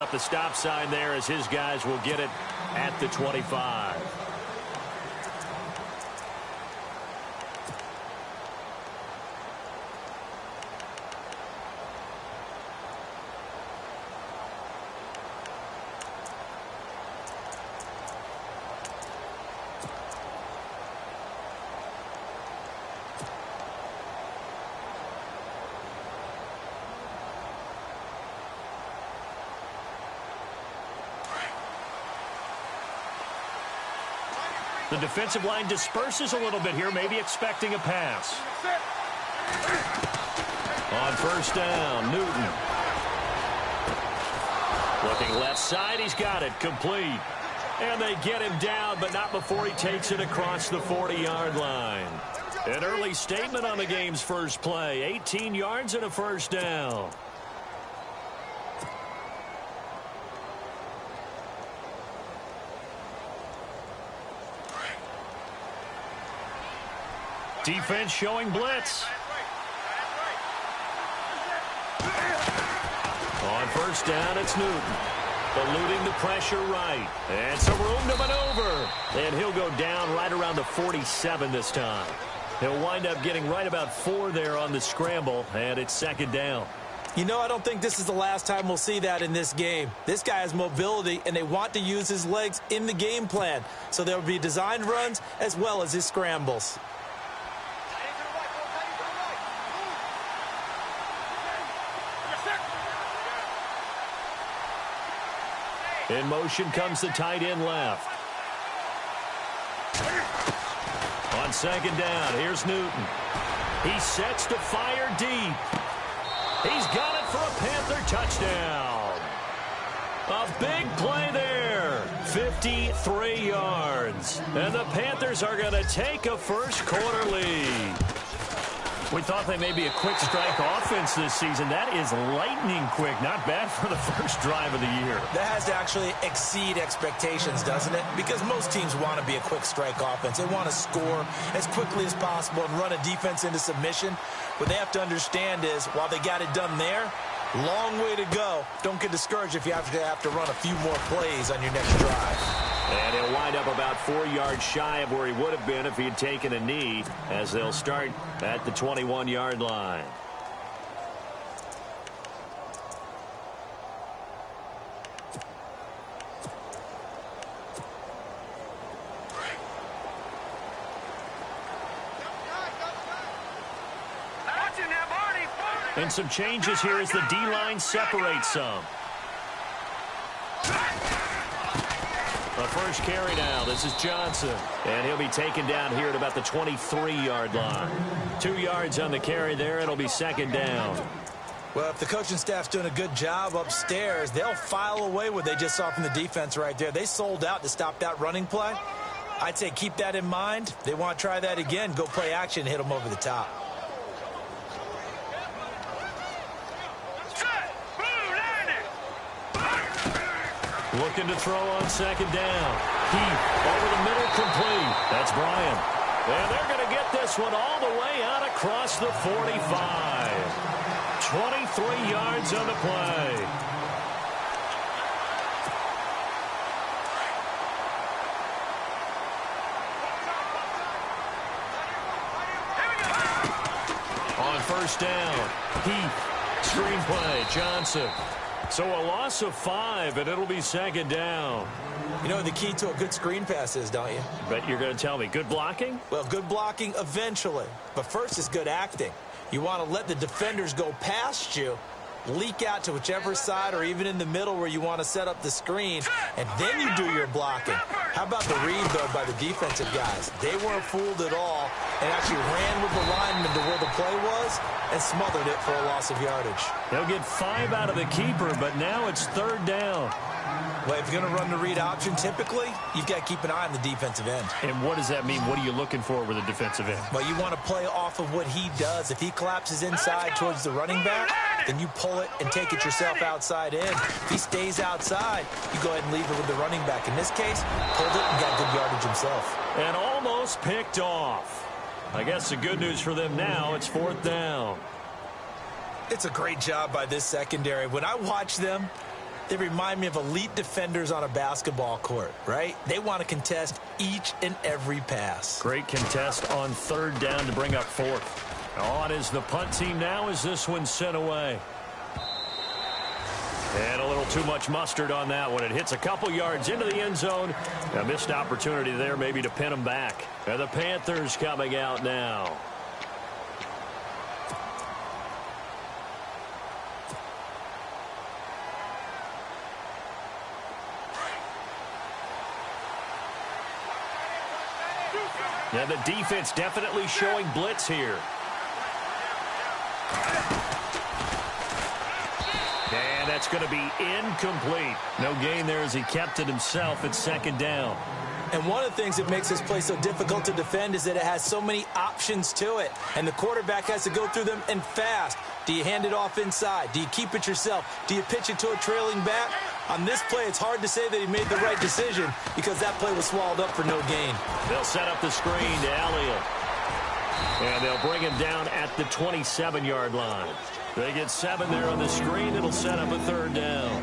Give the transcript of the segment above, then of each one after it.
Up the stop sign there as his guys will get it at the 25. The defensive line disperses a little bit here, maybe expecting a pass. On first down, Newton. Looking left side, he's got it, complete. And they get him down, but not before he takes it across the 40-yard line. An early statement on the game's first play, 18 yards and a first down. Defense showing blitz. On first down, it's Newton. Eluding the pressure right. And some room to maneuver. And he'll go down right around the 47 this time. He'll wind up getting right about 4 there on the scramble, and it's second down. You know, I don't think this is the last time we'll see that in this game. This guy has mobility, and they want to use his legs in the game plan. So there will be designed runs as well as his scrambles. In motion comes the tight end left. On second down, here's Newton. He sets to fire deep. He's got it for a Panther touchdown. A big play there. 53 yards. And the Panthers are going to take a first quarter lead. We thought they may be a quick strike offense this season. That is lightning quick. Not bad for the first drive of the year. That has to actually exceed expectations, doesn't it? Because most teams want to be a quick strike offense. They want to score as quickly as possible and run a defense into submission. What they have to understand is, while they got it done there, long way to go. Don't get discouraged if you have to run a few more plays on your next drive. And he'll wind up about 4 yards shy of where he would have been if he had taken a knee, as they'll start at the 21-yard line. And some changes here as the D-line separates some. The first carry now. This is Johnson. And he'll be taken down here at about the 23-yard line. 2 yards on the carry there. It'll be second down. Well, if the coaching staff's doing a good job upstairs, they'll file away what they just saw from the defense right there. They sold out to stop that running play. I'd say keep that in mind. They want to try that again. Go play action and hit them over the top. Looking to throw on second down. Heath over the middle, complete. That's Bryant. And they're going to get this one all the way out across the 45. 23 yards on the play. On first down, Heath, screen play, Johnson. So a loss of 5, and it'll be second down. You know the key to a good screen pass is, don't you? Bet you're going to tell me. Good blocking? Well, good blocking eventually. But first is good acting. You want to let the defenders go past you, leak out to whichever side or even in the middle where you want to set up the screen, and then you do your blocking. How about the read, though, by the defensive guys? They weren't fooled at all and actually ran with the lineman to where the play was and smothered it for a loss of yardage. They'll get 5 out of the keeper, but now it's third down. Well, if you're going to run the read option, typically, you've got to keep an eye on the defensive end. And what does that mean? What are you looking for with a defensive end? Well, you want to play off of what he does. If he collapses inside towards the running back, then you pull it and take it yourself outside in. If he stays outside, you go ahead and leave it with the running back. In this case, pulled it and got good yardage himself. And almost picked off. I guess the good news for them now, it's fourth down. It's a great job by this secondary. When I watch them, They remind me of elite defenders on a basketball court, right? They want to contest each and every pass. Great contest on third down to bring up fourth. On is the punt team now as this one's sent away. And a little too much mustard on that one. It hits a couple yards into the end zone. A missed opportunity there maybe to pin them back. And the Panthers coming out now. And the defense definitely showing blitz here. And that's going to be incomplete. No gain there as he kept it himself at second down. And one of the things that makes this play so difficult to defend is that it has so many options to it. And the quarterback has to go through them and fast. Do you hand it off inside? Do you keep it yourself? Do you pitch it to a trailing back? On this play, it's hard to say that he made the right decision because that play was swallowed up for no gain. They'll set up the screen to Elliott. And they'll bring him down at the 27-yard line. They get 7 there on the screen. It'll set up a third down.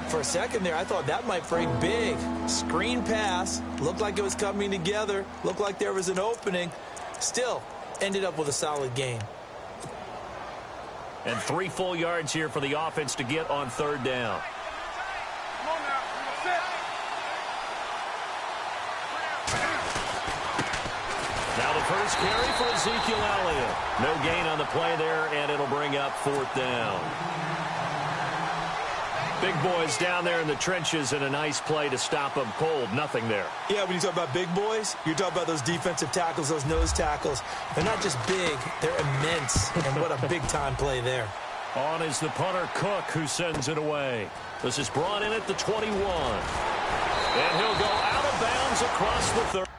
For a second there, I thought that might break big. Screen pass. Looked like it was coming together. Looked like there was an opening. Still, ended up with a solid gain. And 3 full yards here for the offense to get on third down. Now the first carry for Ezekiel Elliott. No gain on the play there, and it'll bring up fourth down. Big boys down there in the trenches, and a nice play to stop them cold. Nothing there. Yeah, when you talk about big boys, you're talking about those defensive tackles, those nose tackles. They're not just big, they're immense. And what a big-time play there. On is the punter, Cook, who sends it away. This is brought in at the 21. And he'll go out of bounds across the 30.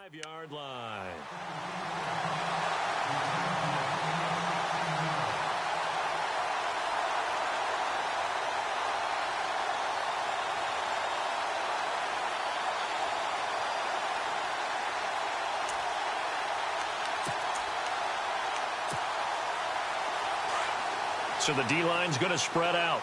5-yard line. So the D-line's going to spread out.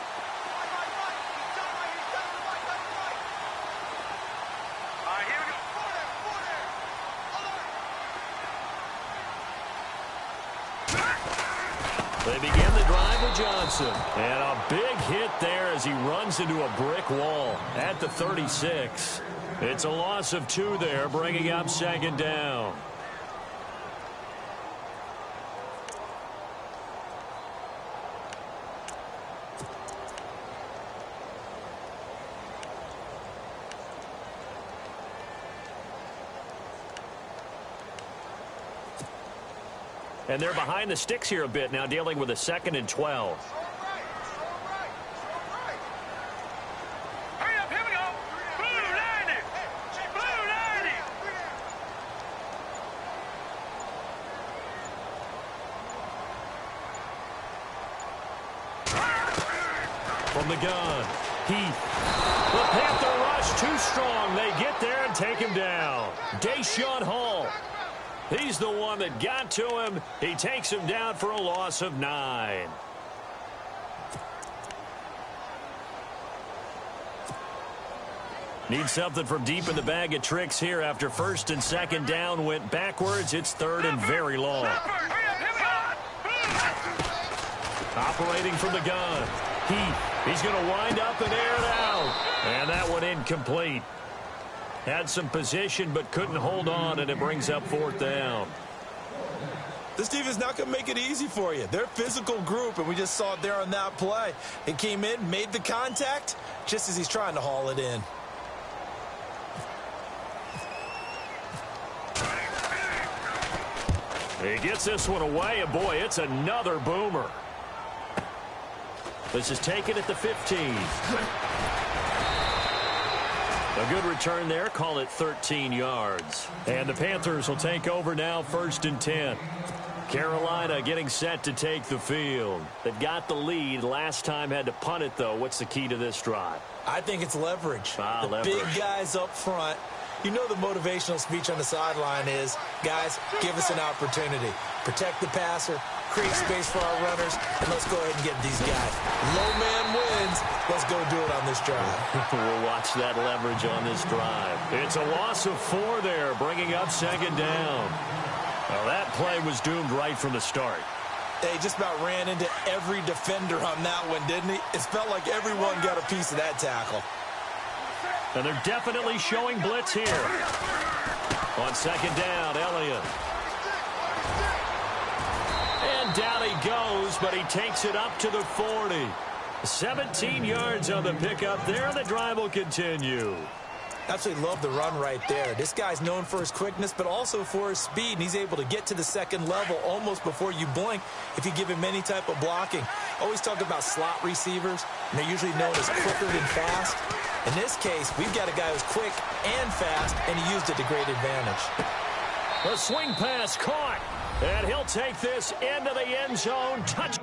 They begin the drive with Johnson. And a big hit there as he runs into a brick wall at the 36. It's a loss of 2 there, bringing up 2nd down. And they're behind the sticks here a bit now, dealing with a 2nd and 12. Hurry up, here we go. Blue 90. Blue 90. From the gun, Heath. The Panther rush too strong. They get there and take him down. Deshaun Hall. He's the one that got to him. He takes him down for a loss of 9. Need something from deep in the bag of tricks here after 1st and 2nd down went backwards. It's 3rd and very long. Operating from the gun. He's going to wind up and air it out. And that one incomplete. Had some position but couldn't hold on, and it brings up 4th down. This defense is not going to make it easy for you. They're a physical group, and we just saw it there on that play. It came in, made the contact, just as he's trying to haul it in. He gets this one away, and boy, it's another boomer. This is taken at the 15. A good return there. Call it 13 yards. And the Panthers will take over now, 1st and 10. Carolina getting set to take the field. They've got the lead. Last time had to punt it, though. What's the key to this drive? I think it's leverage. Leverage. Big guys up front. You know the motivational speech on the sideline is, guys, give us an opportunity. Protect the passer, create space for our runners, and let's go ahead and get these guys. Low man wins. Let's go do it on this drive. We'll watch that leverage on this drive. It's a loss of 4 there, bringing up 2nd down. Well, that play was doomed right from the start. They just about ran into every defender on that one, didn't he? It felt like everyone got a piece of that tackle. And they're definitely showing blitz here. On 2nd down, Elliott. And down he goes, but he takes it up to the 40. 17 yards on the pickup there. The drive will continue. Absolutely love the run right there. This guy's known for his quickness, but also for his speed, and he's able to get to the 2nd level almost before you blink if you give him any type of blocking. Always talk about slot receivers, and they're usually known as quicker than fast. In this case, we've got a guy who's quick and fast, and he used it to great advantage. The swing pass caught, and he'll take this into the end zone. Touch.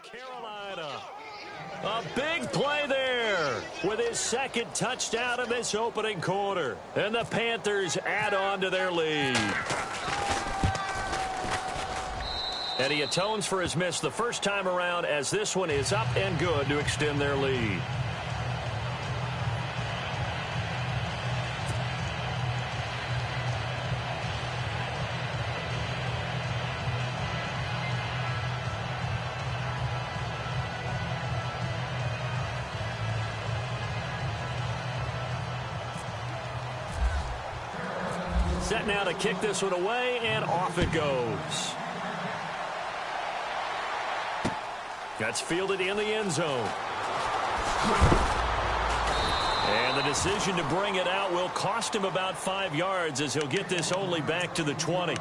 Carolina. A big play there with his 2nd touchdown of this opening quarter. And the Panthers add on to their lead. And he atones for his miss the first time around as this one is up and good to extend their lead. Set now to kick this one away, and off it goes. That's fielded in the end zone. And the decision to bring it out will cost him about 5 yards as he'll get this only back to the 20.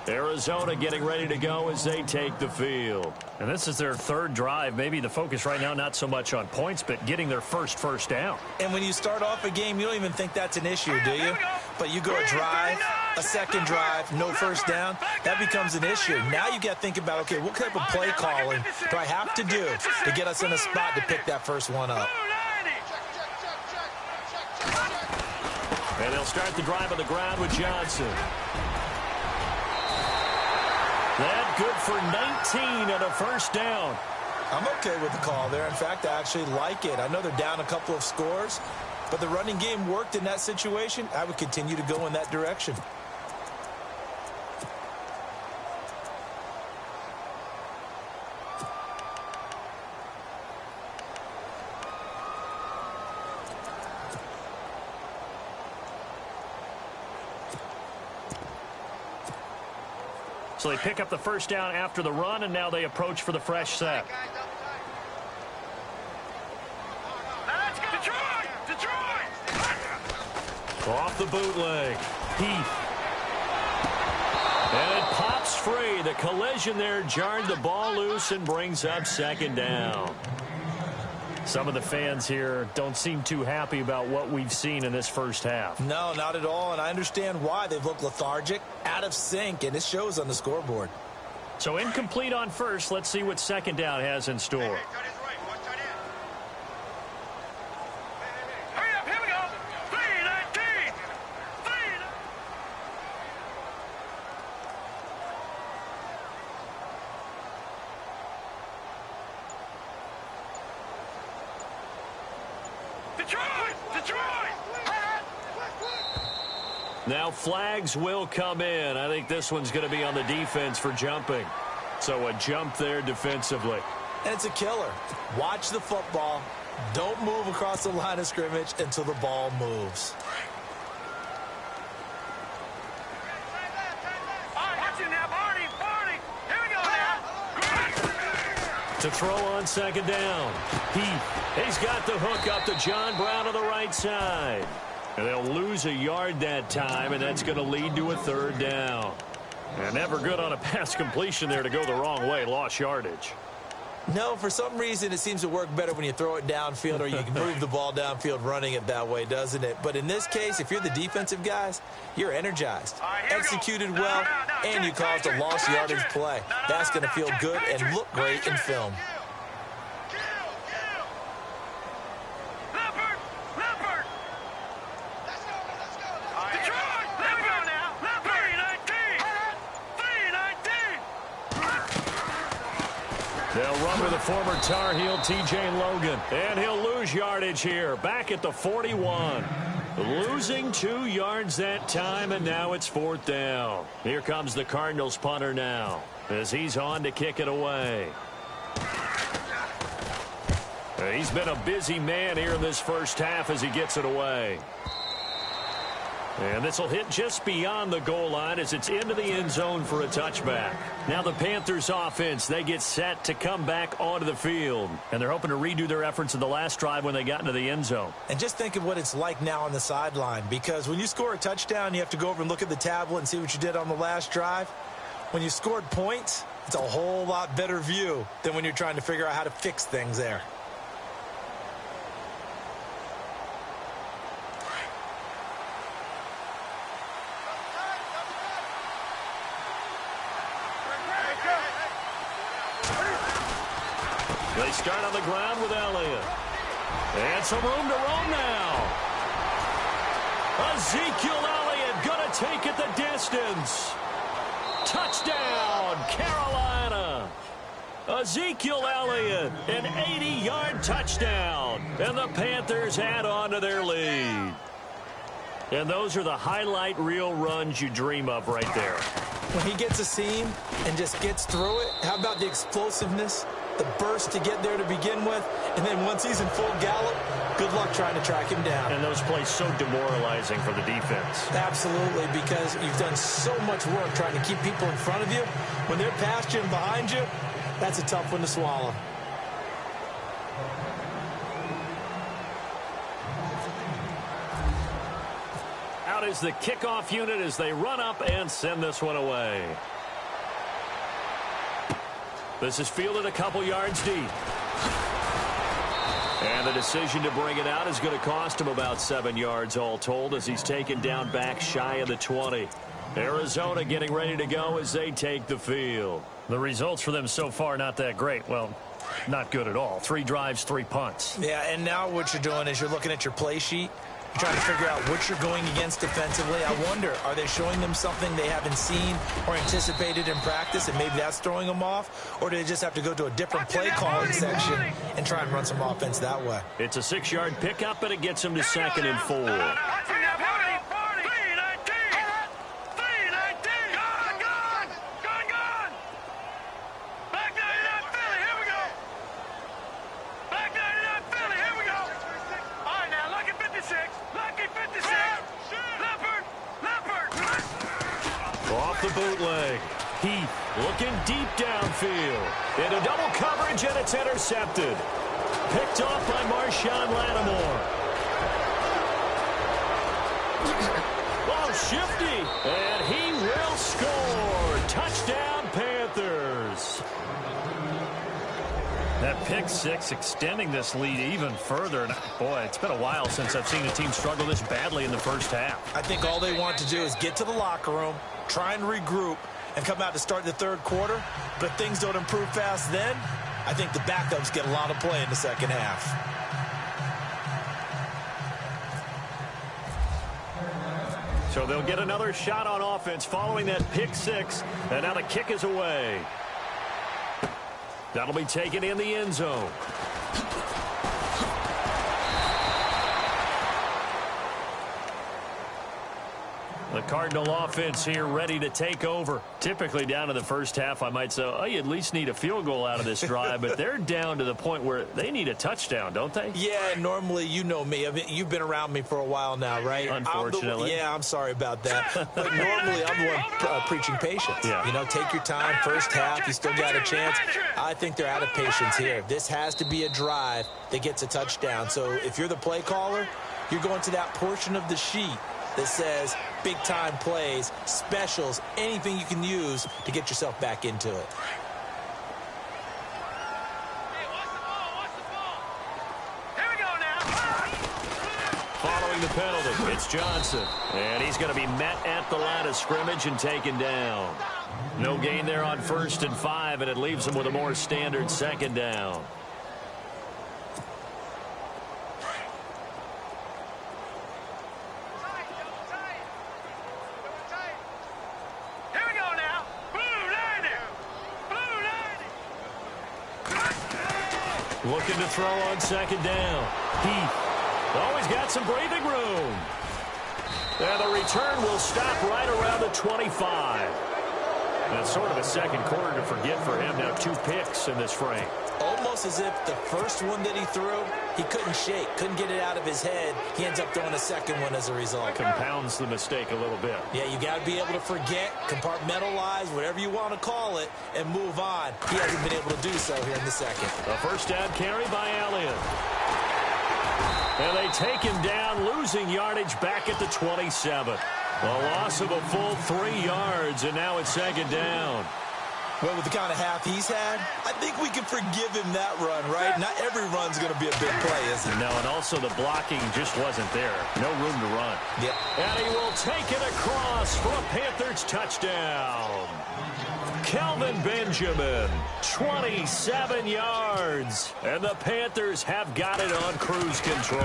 Arizona getting ready to go as they take the field. And this is their third drive. Maybe the focus right now not so much on points, but getting their first down. And when you start off a game, you don't even think that's an issue, do you? But you go a drive, a second drive, no first down, that becomes an issue. Now you got to think about, okay, what type of play calling do I have to do to get us in a spot to pick that first one up? And they'll start the drive on the ground with Johnson. That good for 19 and a first down. I'm okay with the call there. In fact, I actually like it. I know they're down a couple of scores, but the running game worked in that situation. I would continue to go in that direction. So they pick up the first down after the run, and now they approach for the fresh set. Off the bootleg. Heath. And it pops free. The collision there jarred the ball loose and brings up second down. Some of the fans here don't seem too happy about what we've seen in this first half. No, not at all, and I understand why. They've looked lethargic, out of sync, and it shows on the scoreboard. So incomplete on first. Let's see what second down has in store. Hurry up, here we go. 3-19. Detroit! Now flags will come in. I think this one's going to be on the defense for jumping. So a jump there defensively. And it's a killer. Watch the football. Don't move across the line of scrimmage until the ball moves. To throw on second down. He's got the hook up to John Brown on the right side. And they'll lose a yard that time, and that's going to lead to a third down. And never good on a pass completion there to go the wrong way. Lost yardage. No, for some reason it seems to work better when you throw it downfield or you can move the ball downfield running it that way, doesn't it? But in this case, if you're the defensive guys, you're energized, executed well, and you caused a lost yardage play. That's going to feel good and look great in film. They'll run with the former Tar Heel T.J. Logan. And he'll lose yardage here. Back at the 41. Losing 2 yards that time, and now it's fourth down. Here comes the Cardinals punter now as he's on to kick it away. He's been a busy man here in this first half as he gets it away. And this will hit just beyond the goal line as it's into the end zone for a touchback. Now the Panthers offense, they get set to come back onto the field. And they're hoping to redo their efforts in the last drive when they got into the end zone. And just think of what it's like now on the sideline, because when you score a touchdown, you have to go over and look at the tablet and see what you did on the last drive. When you scored points, it's a whole lot better view than when you're trying to figure out how to fix things there. They start on the ground with Elliott. And some room to roam now. Ezekiel Elliott going to take it the distance. Touchdown, Carolina. Ezekiel Elliott, an 80-yard touchdown. And the Panthers add on to their lead. And those are the highlight reel runs you dream of right there. When he gets a seam and just gets through it, how about the explosiveness? The burst to get there to begin with, and then once he's in full gallop, good luck clock trying to track him down. And those plays so demoralizing for the defense. Absolutely, because you've done so much work trying to keep people in front of you. When they're past you and behind you, that's a tough one to swallow. Out is the kickoff unit as they run up and send this one away. This is fielded a couple yards deep. And the decision to bring it out is going to cost him about 7 yards all told as he's taken down back shy of the 20. Arizona getting ready to go as they take the field. The results for them so far not that great. Well, not good at all. 3 drives, 3 punts. Yeah, and now what you're doing is you're looking at your play sheet. You're trying to figure out what you're going against defensively. I wonder, are they showing them something they haven't seen or anticipated in practice, and maybe that's throwing them off? Or do they just have to go to a different play calling section and try and run some offense that way? It's a 6-yard pickup, but it gets him to 2nd and 4. Off the bootleg. Heath looking deep downfield. Into double coverage, and it's intercepted. Picked off by Marshawn Lattimore. Oh, shifty. And he will score. Touchdown, Panthers. That pick six extending this lead even further. And boy, it's been a while since I've seen a team struggle this badly in the first half. I think all they want to do is get to the locker room, try and regroup, and come out to start the third quarter. But if things don't improve fast then, I think the backups get a lot of play in the second half. So they'll get another shot on offense following that pick six. And now the kick is away. That'll be taken in the end zone. The Cardinal offense here ready to take over. Typically down to the first half, I might say, oh, you at least need a field goal out of this drive. But they're down to the point where they need a touchdown, don't they? Yeah, normally, you know me. I mean, you've been around me for a while now, right? Unfortunately. I'm sorry about that. But normally, I'm the one preaching patience. Yeah. You know, take your time. First half, you still got a chance. I think they're out of patience here. This has to be a drive that gets a touchdown. So if you're the play caller, you're going to that portion of the sheet that says big-time plays, specials, anything you can use to get yourself back into it. Following the penalty, it's Johnson. And he's going to be met at the line of scrimmage and taken down. No gain there on 1st and 5, and it leaves him with a more standard second down. Looking to throw on second down. Heath always got some breathing room. And the return will stop right around the 25. That's sort of a second quarter to forget for him. Now 2 picks in this frame. Almost as if the first one that he threw, he couldn't shake, couldn't get it out of his head. He ends up throwing a second one as a result. Compounds the mistake a little bit. Yeah, you got to be able to forget, compartmentalize, whatever you want to call it, and move on. He hasn't been able to do so here in the second. A first down carry by Allen. And they take him down, losing yardage back at the 27. A loss of a full 3 yards, and now it's second down. Well, with the kind of half he's had, I think we can forgive him that run, right? Not every run's going to be a big play, is it? No, and also the blocking just wasn't there. No room to run. Yep. And he will take it across for a Panthers touchdown. Kelvin Benjamin, 27 yards. And the Panthers have got it on cruise control.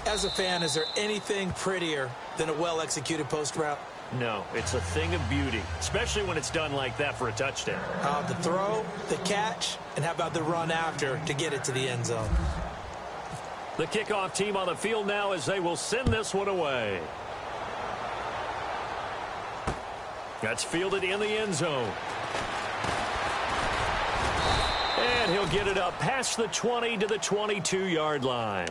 As a fan, is there anything prettier than a well-executed post route? No, it's a thing of beauty, especially when it's done like that for a touchdown. The throw, the catch, and how about the run after to get it to the end zone? The kickoff team on the field now as they will send this one away. That's fielded in the end zone. And he'll get it up past the 20 to the 22-yard line.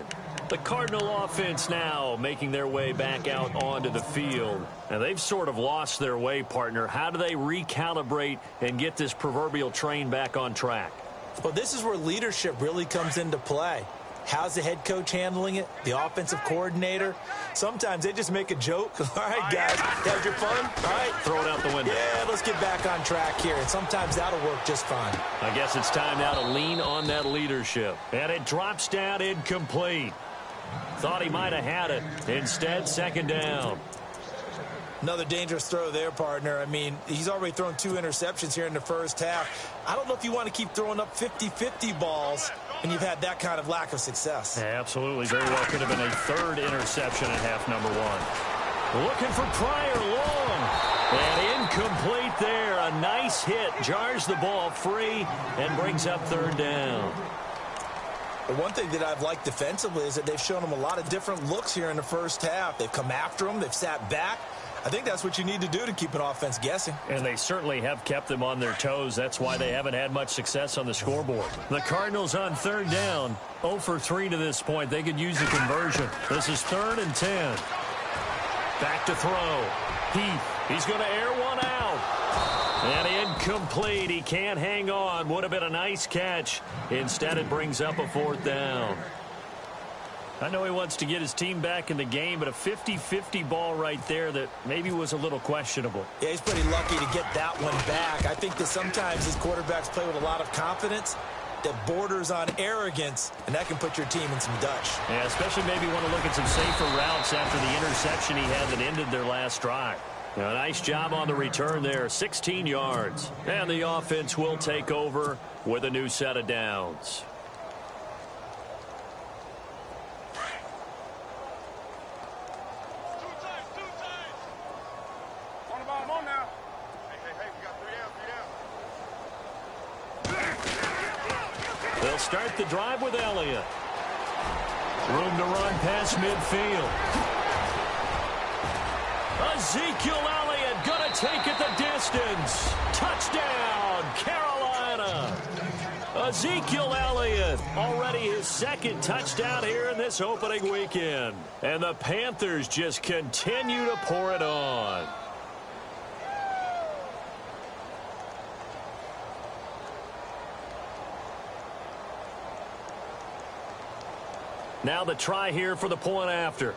The Cardinal offense now making their way back out onto the field. And they've sort of lost their way, partner. How do they recalibrate and get this proverbial train back on track? Well, this is where leadership really comes into play. How's the head coach handling it? The offensive coordinator? Sometimes they just make a joke. All right, guys, had your fun? All right. Throw it out the window. Yeah, let's get back on track here. And sometimes that'll work just fine. I guess it's time now to lean on that leadership. And it drops down incomplete. Thought he might have had it. Instead, second down. Another dangerous throw there, partner. I mean, he's already thrown 2 interceptions here in the first half. I don't know if you want to keep throwing up 50-50 balls and you've had that kind of lack of success. Yeah, absolutely. Very well could have been a 3rd interception at half number 1. Looking for Pryor long. And incomplete there. A nice hit. Jars the ball free and brings up 3rd down. Well, one thing that I've liked defensively is that they've shown him a lot of different looks here in the first half. They've come after him. They've sat back. I think that's what you need to do to keep an offense guessing. And they certainly have kept them on their toes. That's why they haven't had much success on the scoreboard. The Cardinals on 3rd down. 0 for 3 to this point. They could use a conversion. This is 3rd and 10. Back to throw. He's going to air one out. And incomplete. He can't hang on. Would have been a nice catch. Instead, it brings up a 4th down. I know he wants to get his team back in the game, but a 50-50 ball right there that maybe was a little questionable. Yeah, he's pretty lucky to get that one back. I think that sometimes his quarterbacks play with a lot of confidence that borders on arrogance, and that can put your team in some Dutch. Yeah, especially maybe want to look at some safer routes after the interception he had that ended their last drive. Now, nice job on the return there, 16 yards. And the offense will take over with a new set of downs. They'll start the drive with Elliott. Room to run past midfield. Ezekiel Elliott going to take it the distance. Touchdown, Carolina. Ezekiel Elliott, already his 2nd touchdown here in this opening weekend. And the Panthers just continue to pour it on. Now the try here for the point after.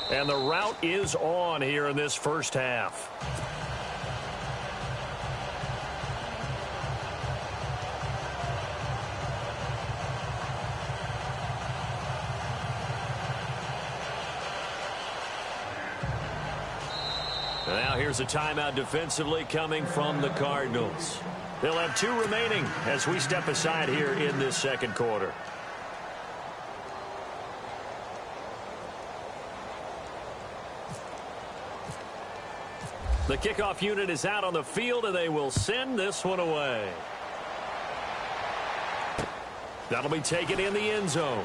And the route is on here in this first half. Now here's a timeout defensively coming from the Cardinals. They'll have 2 remaining as we step aside here in this 2nd quarter. The kickoff unit is out on the field, and they will send this one away. That'll be taken in the end zone.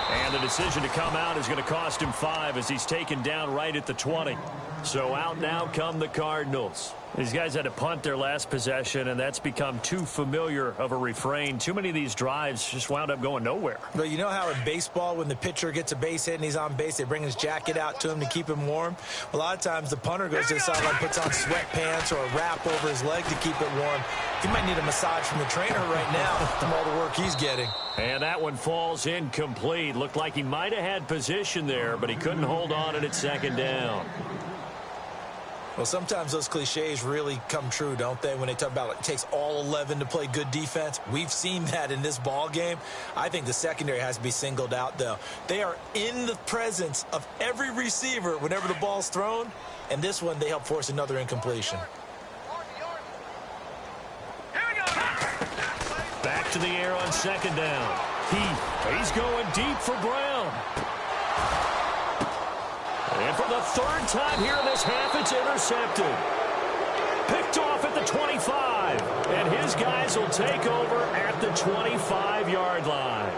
And the decision to come out is going to cost him 5 as he's taken down right at the 20. So out now come the Cardinals. These guys had to punt their last possession, and that's become too familiar of a refrain. Too many of these drives just wound up going nowhere. But you know how in baseball, when the pitcher gets a base hit and he's on base, they bring his jacket out to him to keep him warm? A lot of times the punter goes to the sideline, puts on sweatpants or a wrap over his leg to keep it warm. He might need a massage from the trainer right now from all the work he's getting. And that one falls incomplete. Looked like he might have had position there, but he couldn't hold on at 2nd down. Well, sometimes those cliches really come true, don't they? When they talk about it takes all 11 to play good defense. We've seen that in this ball game. I think the secondary has to be singled out, though. They are in the presence of every receiver whenever the ball's thrown. And this one, they help force another incompletion. Back to the air on 2nd down. He's going deep for Brown. And for the 3rd time here in this half, it's intercepted. Picked off at the 25. And his guys will take over at the 25-yard line.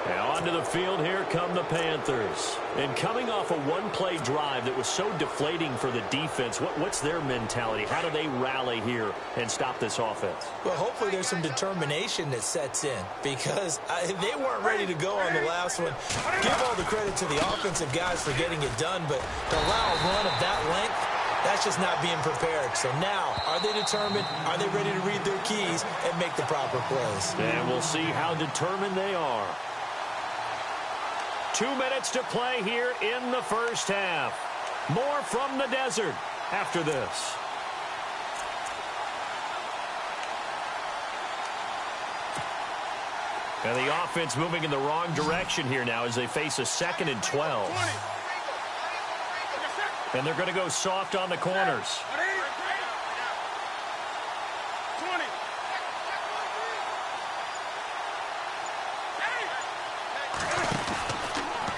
And onto the field, here come the Panthers. And coming off a one-play drive that was so deflating for the defense, what's their mentality? How do they rally here and stop this offense? Well, hopefully there's some determination that sets in because they weren't ready to go on the last one. Give all the credit to the offensive guys for getting it done, but to allow a run of that length, that's just not being prepared. So now, are they determined? Are they ready to read their keys and make the proper plays? And we'll see how determined they are. 2 minutes to play here in the first half. More from the desert after this. And the offense moving in the wrong direction here now as they face a 2nd and 12. And they're going to go soft on the corners.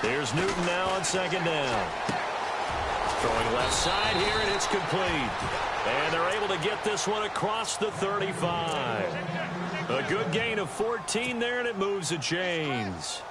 Here's Newton now on 2nd down. Throwing left side here, and it's complete. And they're able to get this one across the 35. A good gain of 14 there, and it moves the chains.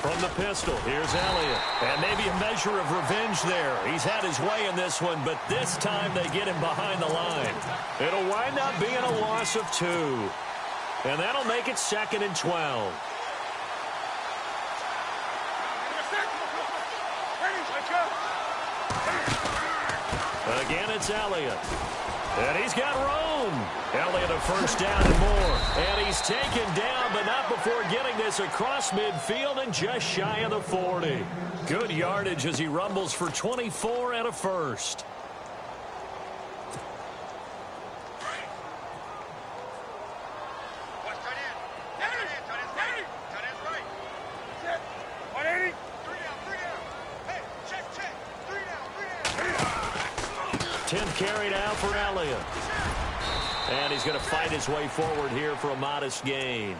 From the pistol, here's Elliott. And maybe a measure of revenge there. He's had his way in this one, but this time they get him behind the line. It'll wind up being a loss of 2. And that'll make it 2nd and 12. Again, it's Elliott. And he's got room. Elliott a first down and more. And he's taken down, but not before getting this across midfield and just shy of the 40. Good yardage as he rumbles for 24 and a first. Carried out for Elliott. And he's going to fight his way forward here for a modest gain.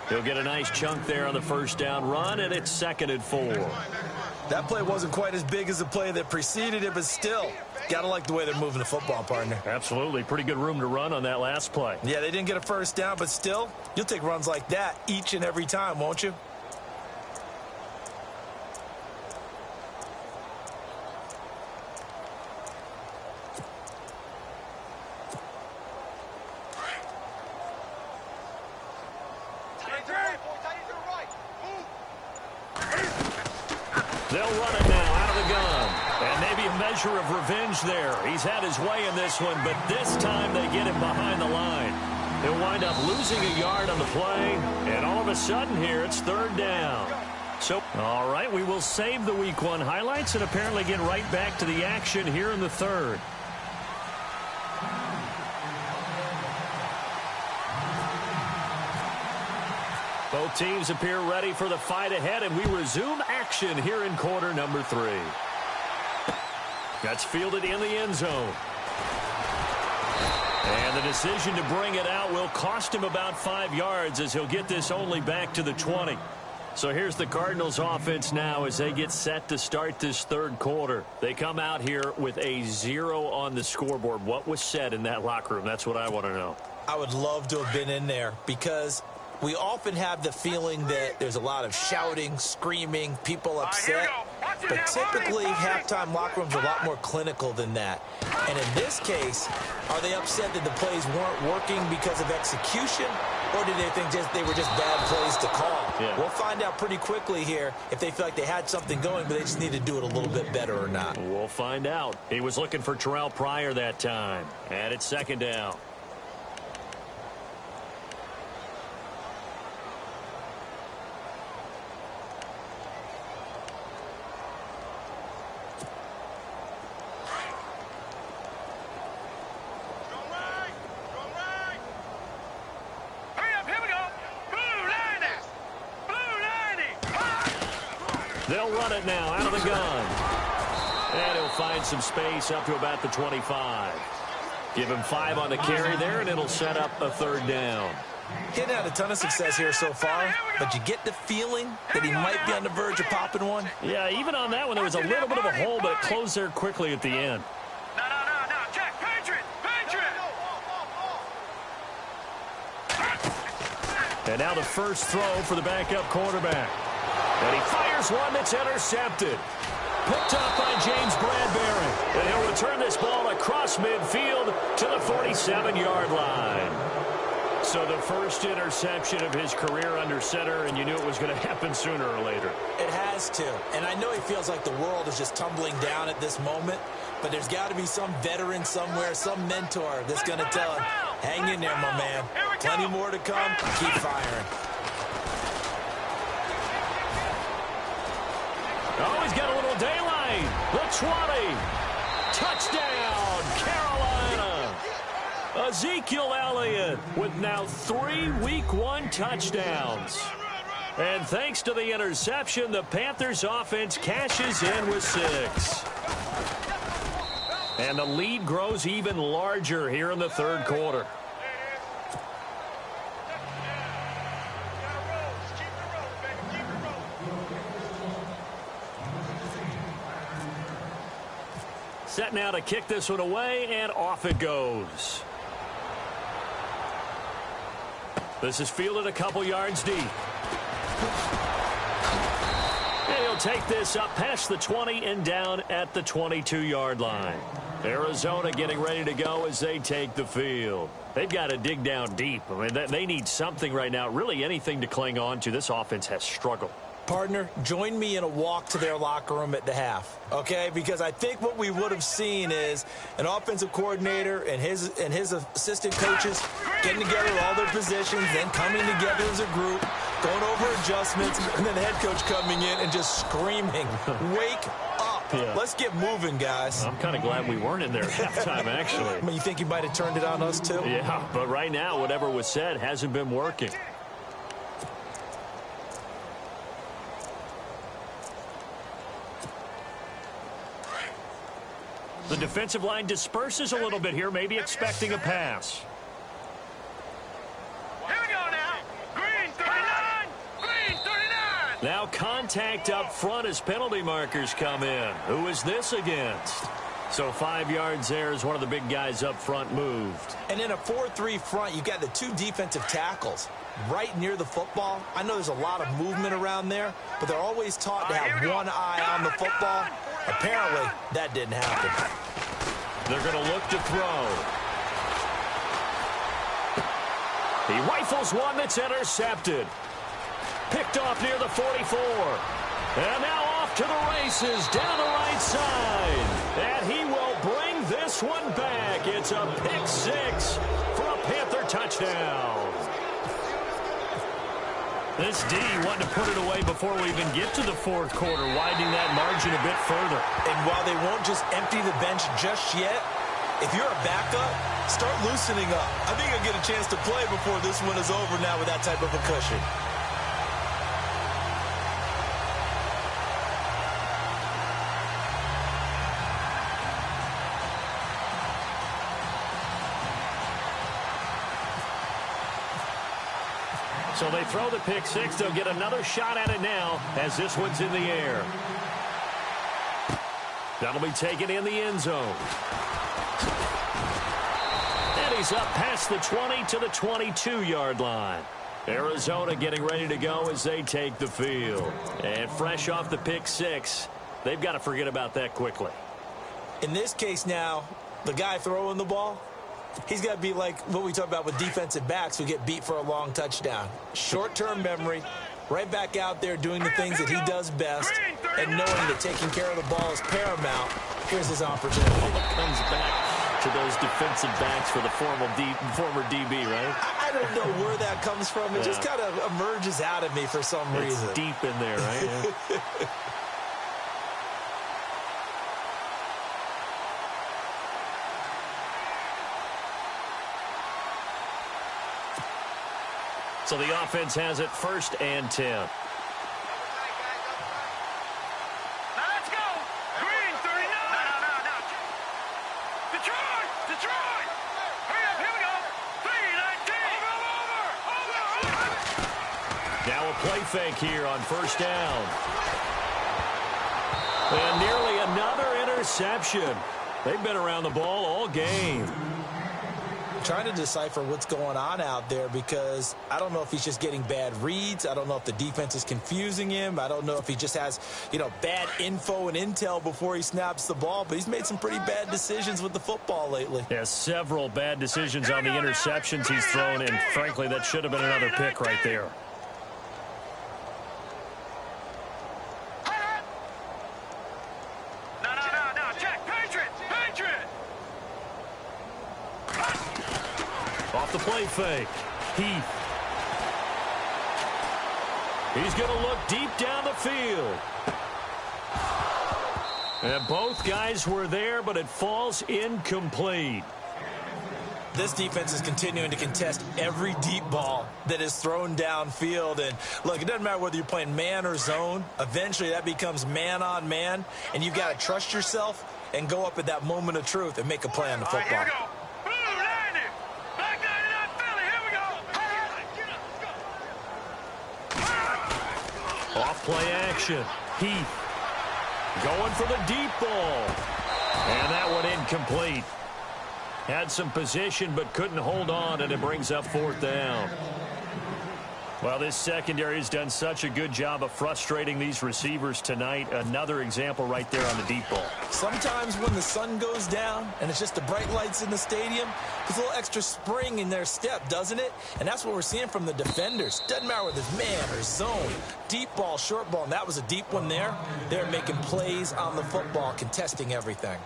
He'll get a nice chunk there on the first down run, and it's 2nd and 4. That play wasn't quite as big as the play that preceded it, but still, got to like the way they're moving the football, partner. Absolutely. Pretty good room to run on that last play. Yeah, they didn't get a first down, but still, you'll take runs like that each and every time, won't you? They'll run it now out of the gun. And maybe a measure of revenge there. He's had his way in this one, but this time they get him behind the line. He'll wind up losing a yard on the play, and all of a sudden here it's 3rd down. So, all right, we will save the Week 1 highlights and apparently get right back to the action here in the 3rd. Both teams appear ready for the fight ahead, and we resume action here in quarter number 3. That's fielded in the end zone. And the decision to bring it out will cost him about 5 yards as he'll get this only back to the 20. So here's the Cardinals offense now as they get set to start this 3rd quarter. They come out here with a 0 on the scoreboard. What was said in that locker room? That's what I want to know. I would love to have been in there because we often have the feeling that there's a lot of shouting, screaming, people upset. But typically, halftime locker rooms are a lot more clinical than that. And in this case, are they upset that the plays weren't working because of execution? Or did they think they were just bad plays to call? Yeah. We'll find out pretty quickly here if they feel like they had something going, but they just need to do it a little bit better or not. We'll find out. He was looking for Terrell Pryor that time. And it's 2nd down. They'll run it now out of the gun. And he'll find some space up to about the 25. Give him 5 on the carry there, and it'll set up a 3rd down. He hadn't had a ton of success here so far, but you get the feeling that he might be on the verge of popping one. Yeah, even on that one, there was a little bit of a hole, but it closed there quickly at the end. No, Jack, Patriot. And now the first throw for the backup quarterback. And he fires one that's intercepted. Picked up by James Bradbury. And he'll return this ball across midfield to the 47-yard line. So the first interception of his career under center, and you knew it was going to happen sooner or later. It has to. And I know he feels like the world is just tumbling down at this moment, but there's got to be some veteran somewhere, some mentor that's going to tell him, hang in there, my man. Plenty more to come. Keep firing. Oh, he's got a little daylight. The 20. Touchdown, Carolina. Ezekiel Elliott with now 3 Week 1 touchdowns. And thanks to the interception, the Panthers offense cashes in with 6. And the lead grows even larger here in the 3rd quarter. Set now to kick this one away, and off it goes. This is fielded a couple yards deep. And he'll take this up past the 20 and down at the 22-yard line. Arizona getting ready to go as they take the field. They've got to dig down deep. I mean, they need something right now, really anything to cling on to. This offense has struggled. Partner, join me in a walk to their locker room at the half, okay? Because I think what we would have seen is an offensive coordinator and his assistant coaches getting together all their positions, then coming together as a group, going over adjustments, and then the head coach coming in and just screaming, wake up. Yeah. Let's get moving, guys. I'm kind of glad we weren't in there at halftime, actually. I mean, you think you might have turned it on us, too? Yeah, but right now, whatever was said hasn't been working. The defensive line disperses a little bit here, maybe expecting a pass. Here we go now. Green 39. Green 39. Now contact up front as penalty markers come in. Who is this against? So 5 yards there as one of the big guys up front moved. And in a 4-3 front, you got the 2 defensive tackles right near the football. I know there's a lot of movement around there, but they're always taught to have one eye on the football. Apparently, that didn't happen. They're going to look to throw. He rifles one that's intercepted. Picked off near the 44. And now off to the races down the right side. And he will bring this one back. It's a pick 6 for a Panther touchdown. This D wanting to put it away before we even get to the 4th quarter, widening that margin a bit further. And while they won't just empty the bench just yet, if you're a backup, start loosening up. I think you'll get a chance to play before this one is over now with that type of a cushion. So they throw the pick 6. They'll get another shot at it now as this one's in the air. That'll be taken in the end zone. And he's up past the 20 to the 22-yard line. Arizona getting ready to go as they take the field. And fresh off the pick 6, they've got to forget about that quickly. In this case now, the guy throwing the ball, he's got to be like what we talk about with defensive backs who get beat for a long touchdown. Short-term memory, right back out there doing the things that he does best, and knowing that taking care of the ball is paramount. Here's his opportunity. Comes back to those defensive backs for the former DB, right? I don't know where that comes from. It just kind of emerges out of me for some reason. It's deep in there, right? Yeah. So the offense has it 1st and 10. they'll play fake here on first down. And nearly another interception. They've been around the ball all game. Trying to decipher what's going on out there because I don't know if he's just getting bad reads. I don't know if the defense is confusing him. I don't know if he just has, bad info and intel before he snaps the ball. But he's made some pretty bad decisions with the football lately. Yeah, several bad decisions on the interceptions he's thrown, and frankly, that should have been another pick right there. Off the play fake. Heath. He's going to look deep down the field. And both guys were there, but it falls incomplete. This defense is continuing to contest every deep ball that is thrown downfield. And, look, it doesn't matter whether you're playing man or zone. Eventually, that becomes man on man. And you've got to trust yourself and go up at that moment of truth and make a play on the football. Here we go. Off play action. Heath going for the deep ball. And that one incomplete. Had some position but couldn't hold on, and it brings up fourth down. Well, this secondary has done such a good job of frustrating these receivers tonight. Another example right there on the deep ball. Sometimes when the sun goes down and it's just the bright lights in the stadium, there's a little extra spring in their step, doesn't it? And that's what we're seeing from the defenders. Doesn't matter whether it's man or zone, deep ball, short ball, and that was a deep one there. They're making plays on the football, contesting everything.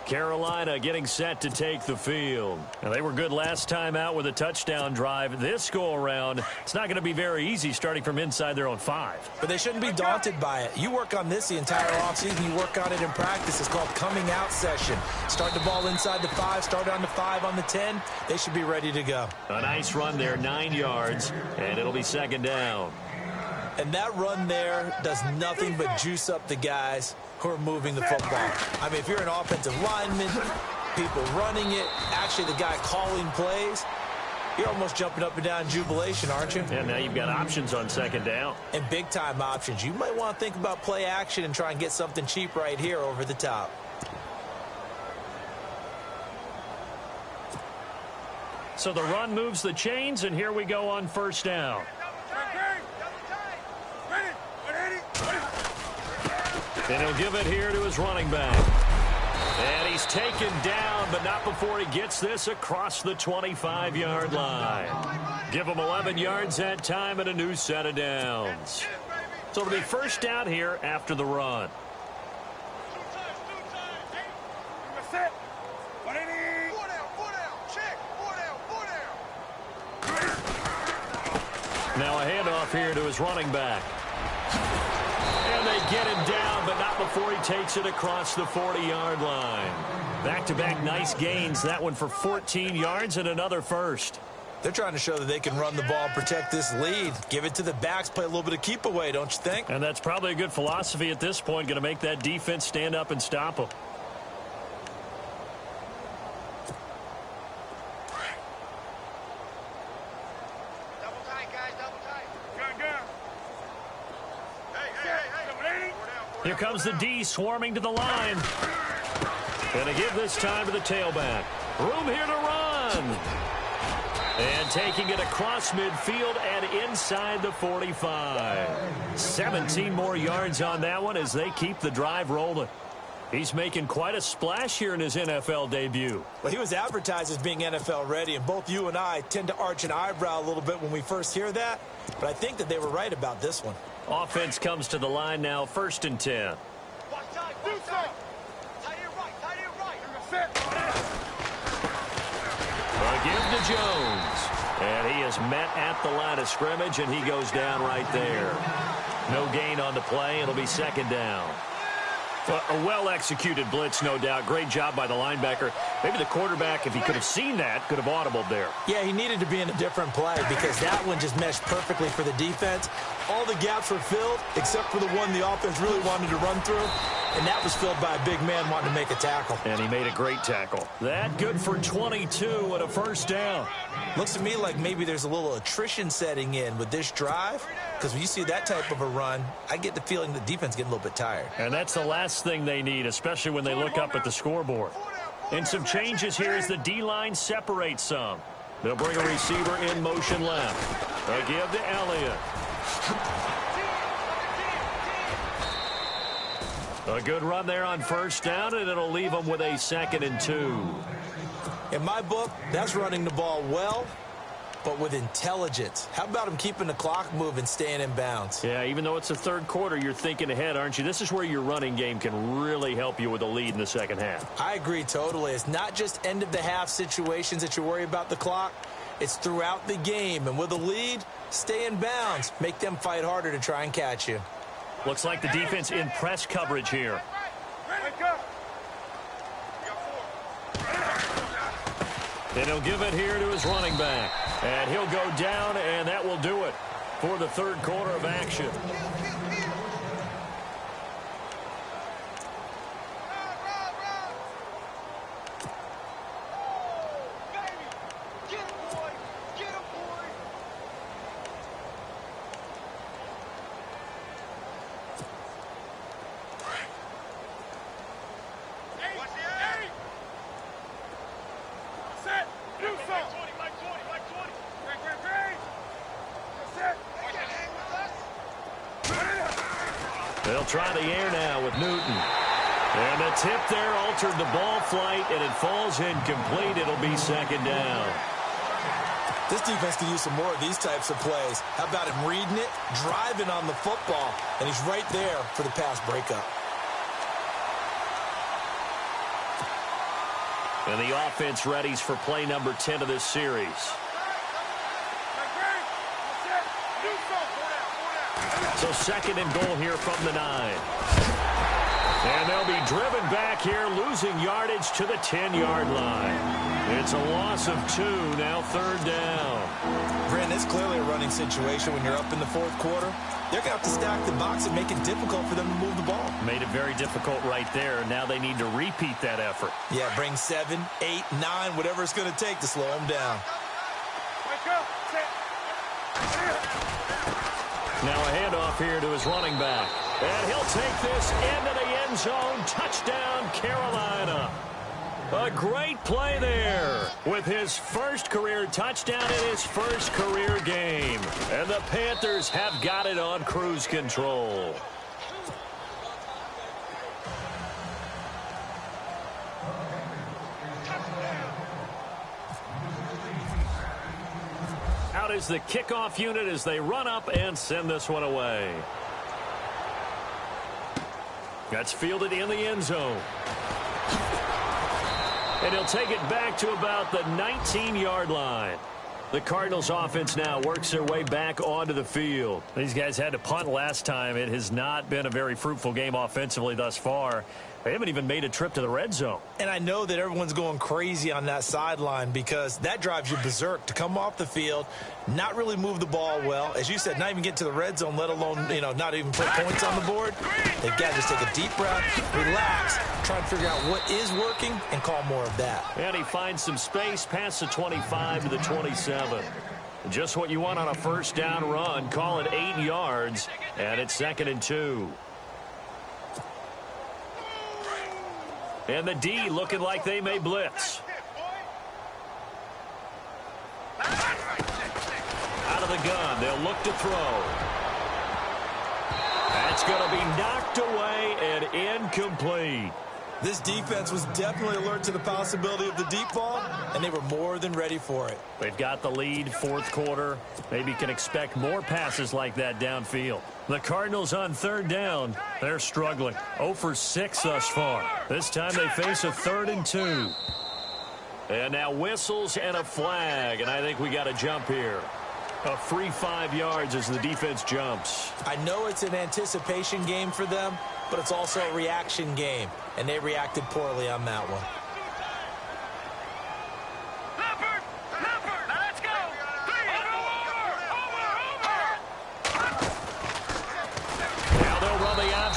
Carolina getting set to take the field. Now, they were good last time out with a touchdown drive. This go-around, it's not going to be very easy starting from inside their own 5. But they shouldn't be daunted by it. You work on this the entire offseason. You work on it in practice. It's called coming out session. Start the ball inside the 5, start on the 5, on the 10. They should be ready to go. A nice run there, 9 yards, and it'll be second down. And that run there does nothing but juice up the guys who are moving the football. I mean, if you're an offensive lineman, people running it, actually the guy calling plays, you're almost jumping up and down in jubilation, aren't you? And now you've got options on second down. And big-time options. You might want to think about play action and try and get something cheap right here over the top. So the run moves the chains, and here we go on first down. And he'll give it here to his running back. And he's taken down, but not before he gets this across the 25-yard line. Give him 11 yards that time and a new set of downs. So it'll be first down here after the run. Now a handoff here to his running back. And they get him down, but not before he takes it across the 40-yard line. Back-to-back nice gains. That one for 14 yards and another first. They're trying to show that they can run the ball and protect this lead. Give it to the backs, play a little bit of keep away, don't you think? And that's probably a good philosophy at this point, going to make that defense stand up and stop them. Here comes the D swarming to the line. Going to give this time to the tailback. Room here to run. And taking it across midfield and inside the 45. 17 more yards on that one as they keep the drive rolling. He's making quite a splash here in his NFL debut. Well, he was advertised as being NFL ready, and both you and I tend to arch an eyebrow a little bit when we first hear that. But I think that they were right about this one. Offense comes to the line now, 1st and 10. Give to Jones. And he is met at the line of scrimmage, and he goes down right there. No gain on the play. It'll be second down. A well-executed blitz, no doubt. Great job by the linebacker. Maybe the quarterback, if he could have seen that, could have audibled there. Yeah, he needed to be in a different play because that one just meshed perfectly for the defense. All the gaps were filled except for the one the offense really wanted to run through, and that was filled by a big man wanting to make a tackle. And he made a great tackle. That good for 22 and a first down. Looks to me like maybe there's a little attrition setting in with this drive because when you see that type of a run, I get the feeling the defense getting a little bit tired. And that's the last thing they need, especially when they look up at the scoreboard. And some changes here as the D-line separates some. They'll bring a receiver in motion left. They'll give to Elliott. A good run there on first down, and it'll leave them with a 2nd and 2. In my book, that's running the ball well, but with intelligence. How about him keeping the clock moving, staying in bounds? Yeah, even though it's the third quarter, you're thinking ahead, aren't you? This is where your running game can really help you with a lead in the second half. I agree totally. It's not just end-of-the-half situations that you worry about the clock. It's throughout the game. And with a lead, stay in bounds. Make them fight harder to try and catch you. Looks like the defense in press coverage here. And he'll give it here to his running back. And he'll go down, and that will do it for the third quarter of action. They'll try the air now with Newton. And the tip there altered the ball flight, and it falls incomplete. It'll be 2nd down. This defense could use some more of these types of plays. How about him reading it, driving on the football, and he's right there for the pass breakup. And the offense readies for play number 10 of this series. So 2nd and goal here from the 9. And they'll be driven back here, losing yardage to the 10-yard line. It's a loss of 2, now 3rd down. Brent, it's clearly a running situation when you're up in the fourth quarter. They're going to have to stack the box and make it difficult for them to move the ball. Made it very difficult right there. Now they need to repeat that effort. Yeah, bring 7, 8, 9, whatever it's going to take to slow them down. Now a handoff here to his running back. And he'll take this into the end zone. Touchdown, Carolina. A great play there with his first career touchdown in his first career game. And the Panthers have got it on cruise control. Out is the kickoff unit as they run up and send this one away. That's fielded in the end zone. And he'll take it back to about the 19-yard line. The Cardinals offense now works their way back onto the field. These guys had to punt last time. It has not been a very fruitful game offensively thus far. They haven't even made a trip to the red zone. And I know that everyone's going crazy on that sideline because that drives you berserk to come off the field, not really move the ball well. As you said, not even get to the red zone, let alone, not even put points on the board. They've got to just take a deep breath, relax, try and figure out what is working, and call more of that. And he finds some space past the 25 to the 27. Just what you want on a first down run. Call it 8 yards, and it's 2nd and 2. And the D looking like they may blitz. Out of the gun, they'll look to throw. That's going to be knocked away and incomplete. This defense was definitely alert to the possibility of the deep ball, and they were more than ready for it. They've got the lead, fourth quarter. Maybe can expect more passes like that downfield. The Cardinals on third down, they're struggling. 0 for 6 thus far. This time they face a 3rd and 2. And now whistles and a flag, and I think we got a jump here. A free 5 yards as the defense jumps. I know it's an anticipation game for them, but it's also a reaction game, and they reacted poorly on that one.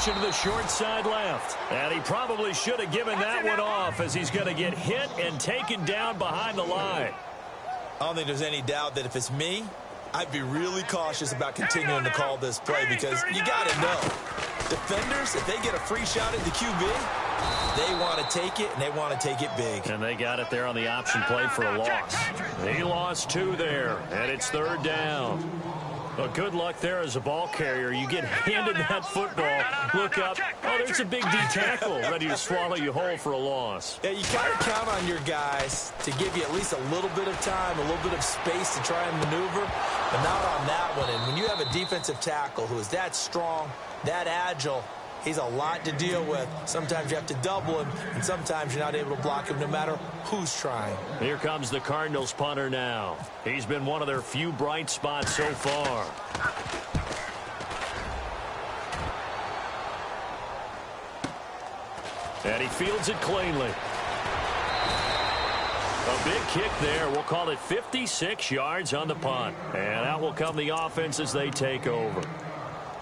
option to the short side left. And he probably should have given that one off as he's going to get hit and taken down behind the line. I don't think there's any doubt that if it's me, I'd be really cautious about continuing to call this play because you got to know, defenders, if they get a free shot at the QB, they want to take it, and they want to take it big. And they got it there on the option play for a loss. He lost 2 there, and it's 3rd down. Well, good luck there as a ball carrier. You get handed that football, look up, oh, there's a big D tackle ready to swallow you whole for a loss. Yeah, you got to count on your guys to give you at least a little bit of time, a little bit of space to try and maneuver, but not on that one. And when you have a defensive tackle who is that strong, that agile, he's a lot to deal with. Sometimes you have to double him, and sometimes you're not able to block him no matter who's trying. Here comes the Cardinals punter now. He's been one of their few bright spots so far. And he fields it cleanly. A big kick there. We'll call it 56 yards on the punt. And out will come the offense as they take over.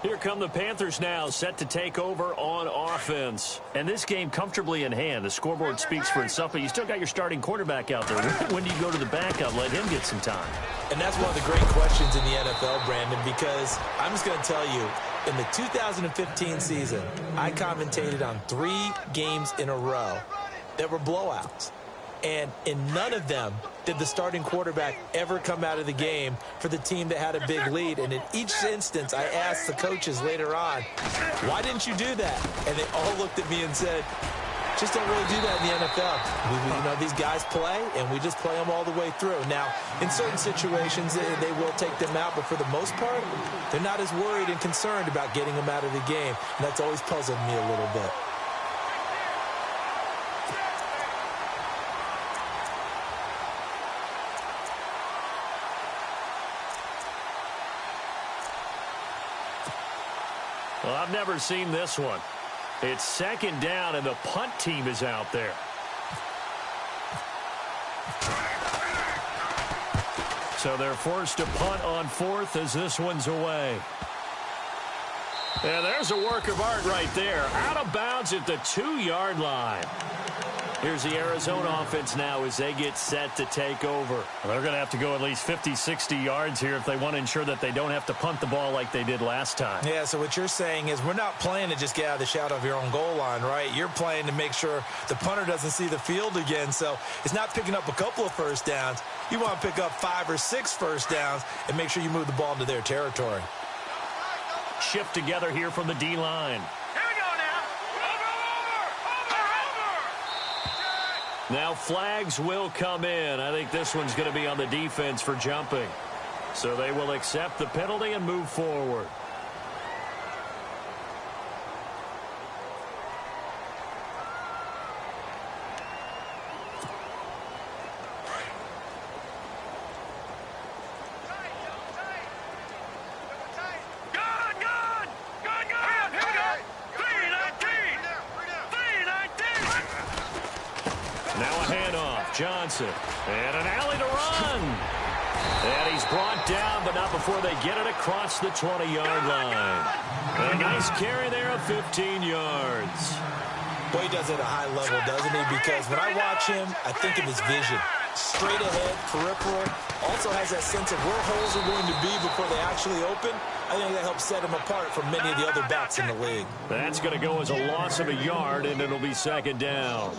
Here come the Panthers now, set to take over on offense. And this game comfortably in hand. The scoreboard speaks for itself, but you still got your starting quarterback out there. When do you go to the backup? Let him get some time. And that's one of the great questions in the NFL, Brandon, because I'm just going to tell you, in the 2015 season, I commentated on 3 games in a row that were blowouts. And in none of them did the starting quarterback ever come out of the game for the team that had a big lead. And in each instance, I asked the coaches later on, why didn't you do that? And they all looked at me and said, just don't really do that in the NFL. You know, these guys play, and we just play them all the way through. Now, in certain situations, they will take them out, but for the most part, they're not as worried and concerned about getting them out of the game. And that's always puzzled me a little bit. Well, I've never seen this one. It's 2nd down, and the punt team is out there. So they're forced to punt on 4th as this one's away. And there's a work of art right there. Out of bounds at the 2-yard line. Here's the Arizona offense now as they get set to take over. Well, they're going to have to go at least 50, 60 yards here if they want to ensure that they don't have to punt the ball like they did last time. Yeah, so what you're saying is we're not playing to just get out of the shadow of your own goal line, right? You're playing to make sure the punter doesn't see the field again. So it's not picking up a couple of first downs. You want to pick up 5 or 6 first downs and make sure you move the ball into their territory. Shift together here from the D-line. Now flags will come in. I think this one's going to be on the defense for jumping. So they will accept the penalty and move forward. Johnson, and an alley to run. And he's brought down, but not before they get it across the 20-yard line. And a nice carry there of 15 yards. Boy, he does it at a high level, doesn't he? Because when I watch him, I think of his vision. Straight ahead, peripheral. Also has that sense of where holes are going to be before they actually open. I think that helps set him apart from many of the other backs in the league. That's going to go as a loss of a yard, and it'll be 2nd down.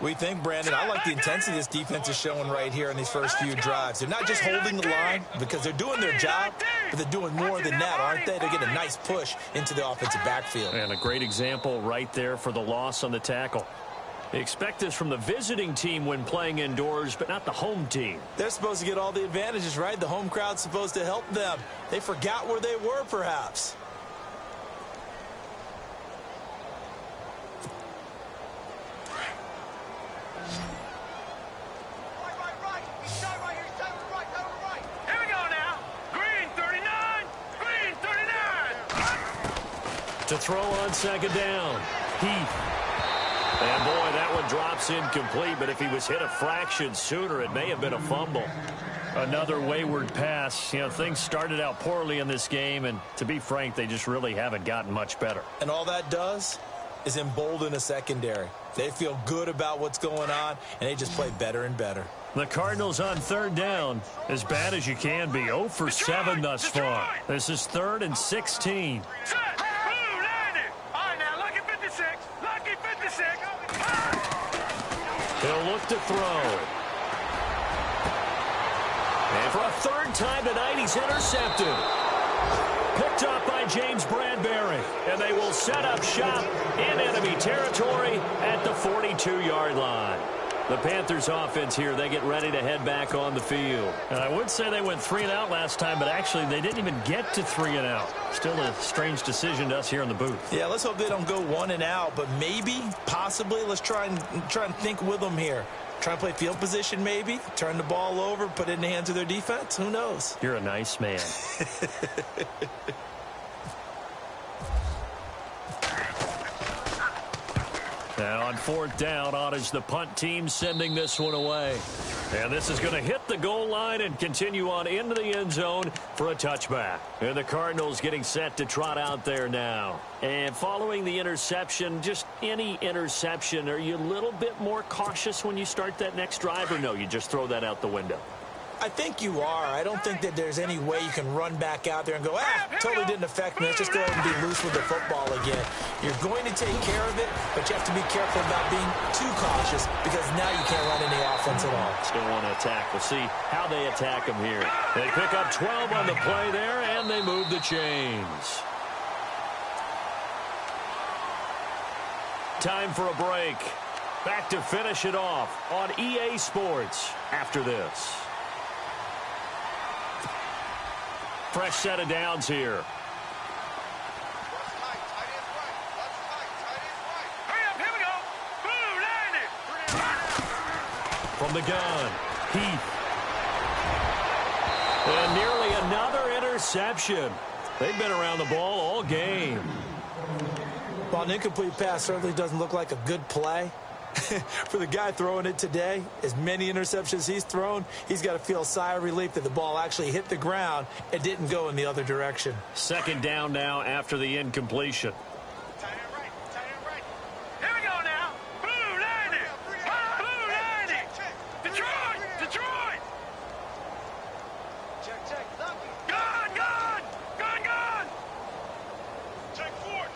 We think, Brandon, I like the intensity this defense is showing right here in these first few drives. They're not just holding the line because they're doing their job, but they're doing more than that, aren't they? They get a nice push into the offensive backfield. And a great example right there for the loss on the tackle. They expect this from the visiting team when playing indoors, but not the home team. They're supposed to get all the advantages, right? The home crowd's supposed to help them. They forgot where they were, perhaps. To throw on 2nd down. Heath. And boy, that one drops incomplete, but if he was hit a fraction sooner, it may have been a fumble. Another wayward pass. You know, things started out poorly in this game, and to be frank, they just really haven't gotten much better. And all that does is embolden a secondary. They feel good about what's going on, and they just play better and better. The Cardinals on third down, as bad as you can be, 0 for 7 thus far. This is 3rd and 16. Set. Blue, landed. All right, now, lucky 56. Lucky 56. He'll look to throw. And for a 3rd time tonight, he's intercepted. Picked up by James Bradbury. And they will set up shop in enemy territory at the 42-yard line. The Panthers offense here, they get ready to head back on the field. And I would say they went 3 and out last time, but actually they didn't even get to 3 and out. Still a strange decision to us here in the booth. Yeah, let's hope they don't go 1 and out, but maybe, possibly, let's try and think with them here. Try and play field position maybe, turn the ball over, put it in the hands of their defense. Who knows? You're a nice man. Now on 4th down, on is the punt team sending this one away. And this is going to hit the goal line and continue on into the end zone for a touchback. And the Cardinals getting set to trot out there now. And following the interception, just any interception, are you a little bit more cautious when you start that next drive, or no, you just throw that out the window? I think you are. I don't think that there's any way you can run back out there and go, totally didn't affect me. Let's just go ahead and be loose with the football again. You're going to take care of it, but you have to be careful about being too cautious because now you can't run any offense at all. Still want to attack. We'll see how they attack them here. They pick up 12 on the play there, and they move the chains. Time for a break. Back to finish it off on EA Sports after this. Fresh set of downs here. Hurry up, here we go. Blue, landed. From the gun, Heath. And nearly another interception. They've been around the ball all game. Well, an incomplete pass certainly doesn't look like a good play. For the guy throwing it today, as many interceptions he's thrown, he's got to feel a sigh of relief that the ball actually hit the ground and didn't go in the other direction. 2nd down now after the incompletion. Tight end right. Here we go now. Blue, landed. Blue, landed. Detroit. Check. Gone. Check 4.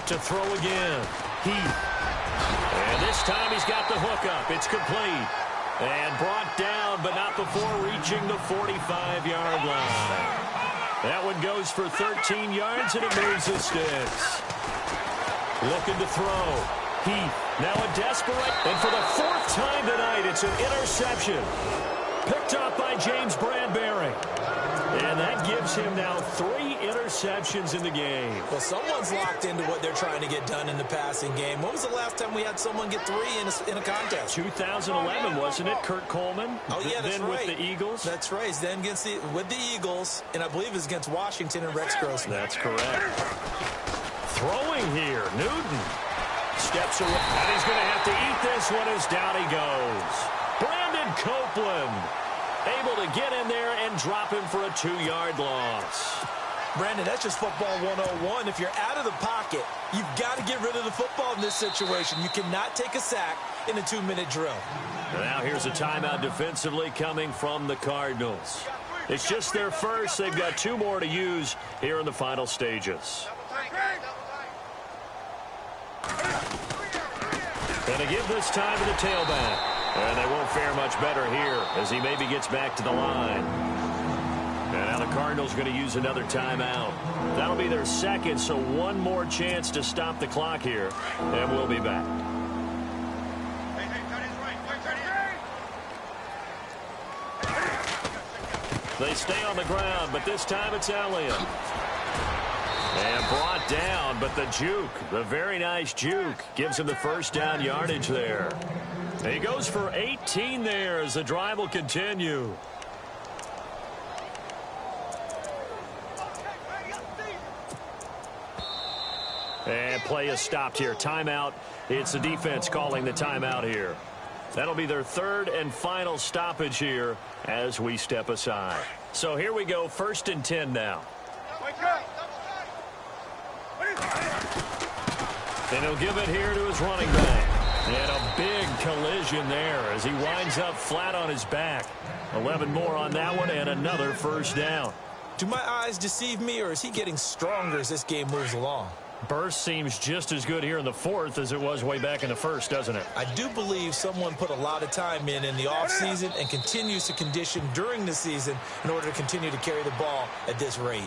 To throw again. Heath. And this time he's got the hook up. It's complete. And brought down, but not before reaching the 45-yard line. That one goes for 13 yards, and it moves the sticks. Looking to throw. Heath. Now a desperate. And for the 4th time tonight, it's an interception. Picked up by James Bradbury. And that gives him now 3 interceptions in the game. Well, someone's locked into what they're trying to get done in the passing game. When was the last time we had someone get 3 in a contest? 2011, wasn't it? Kurt Coleman. Oh, yeah, that's then right. with the Eagles. That's right. Then with the Eagles, and I believe it's against Washington and Rex Grossman. That's correct. Throwing here, Newton. Steps away, and he's going to have to eat this one as down he goes. Brandon Copeland. Able to get in there and drop him for a 2-yard loss. Brandon, that's just football 101. If you're out of the pocket, you've got to get rid of the football in this situation. You cannot take a sack in a 2-minute drill. Now here's a timeout defensively coming from the Cardinals. It's just their first. They've got 2 more to use here in the final stages. And a give this time to the tailback. And they won't fare much better here as he maybe gets back to the line. And now the Cardinals going to use another timeout. That'll be their 2nd, so 1 more chance to stop the clock here. And we'll be back. They stay on the ground, but this time it's Elliott. And brought down, but the juke, the very nice juke, gives him the 1st down yardage there. He goes for 18 there as the drive will continue. And play is stopped here. Timeout. It's the defense calling the timeout here. That'll be their third and final stoppage here as we step aside. So here we go, 1st and 10 now. And he'll give it here to his running back. And a big collision there as he winds up flat on his back. 11 more on that one and another first down. Do my eyes deceive me, or is he getting stronger as this game moves along? Burst seems just as good here in the 4th as it was way back in the 1st, doesn't it? I do believe someone put a lot of time in the offseason and continues to condition during the season in order to continue to carry the ball at this rate.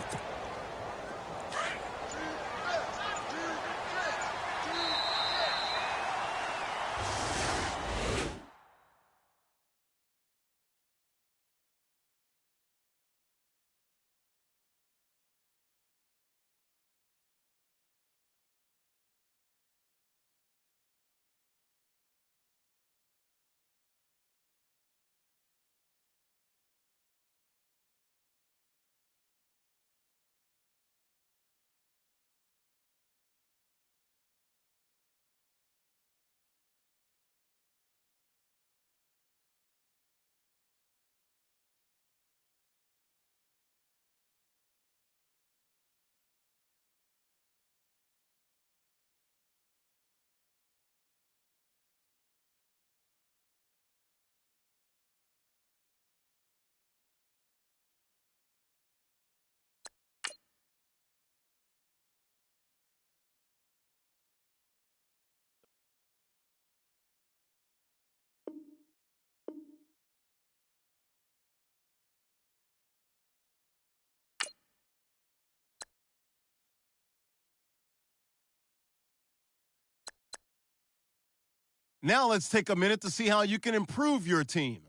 Now let's take a minute to see how you can improve your team.